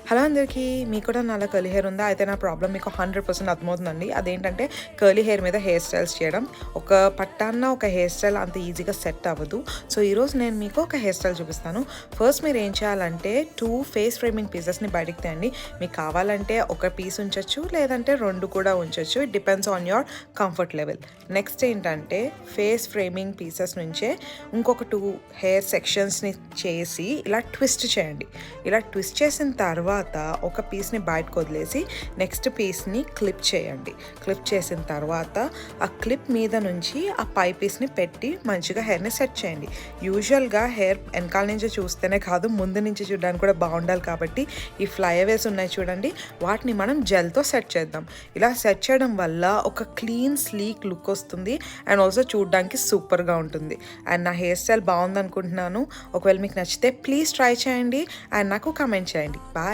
Hello అందరికీ. మీకు కూడా నాలా కర్లీ హెయిర్ ఉందా? అయితే నా ప్రాబ్లమ్ మీకు 100% అర్థమవుతుందండి. అదేంటంటే కర్లీ హెయిర్ మీద హెయిర్ స్టైల్స్ చేయడం. ఒక పట్టాన్న ఒక హెయిర్ స్టైల్ అంత ఈజీగా సెట్ అవ్వదు. సో ఈరోజు నేను మీకు ఒక హెయిర్ స్టైల్ చూపిస్తాను. ఫస్ట్ మీరు ఏం చేయాలంటే 2 ఫేస్ ఫ్రేమింగ్ పీసెస్ని బయటికి తీయండి. మీకు కావాలంటే ఒక పీస్ ఉంచొచ్చు, లేదంటే 2 కూడా ఉంచొచ్చు. It depends on your comfort level. Next ఏంటంటే ఫేస్ ఫ్రేమింగ్ పీసెస్ నుంచే ఇంకొక 2 హెయిర్ సెక్షన్స్ని చేసి ఇలా ట్విస్ట్ చేయండి. ఇలా ట్విస్ట్ చేసిన తర్వాత ఒక పీస్ని బయటకు వదిలేసి నెక్స్ట్ పీస్ని క్లిప్ చేయండి. క్లిప్ చేసిన తర్వాత ఆ క్లిప్ మీద నుంచి ఆ పై పీస్ని పెట్టి మంచిగా హెయిర్ని సెట్ చేయండి. యూజువల్గా హెయిర్ వెనకాల నుంచి చూస్తేనే కాదు, ముందు నుంచి చూడడానికి కూడా బాగుండాలి. కాబట్టి ఈ ఫ్లైఅవేస్ ఉన్నాయి చూడండి, వాటిని మనం జెల్తో సెట్ చేద్దాం. ఇలా సెట్ చేయడం వల్ల ఒక క్లీన్ స్లీక్ లుక్ వస్తుంది అండ్ ఆల్సో చూడడానికి సూపర్గా ఉంటుంది. అండ్ నా హెయిర్ స్టైల్ బాగుంది అనుకుంటున్నాను. ఒకవేళ మీకు నచ్చితే ప్లీజ్ ట్రై చేయండి అండ్ నాకు కామెంట్ చేయండి. బాయ్.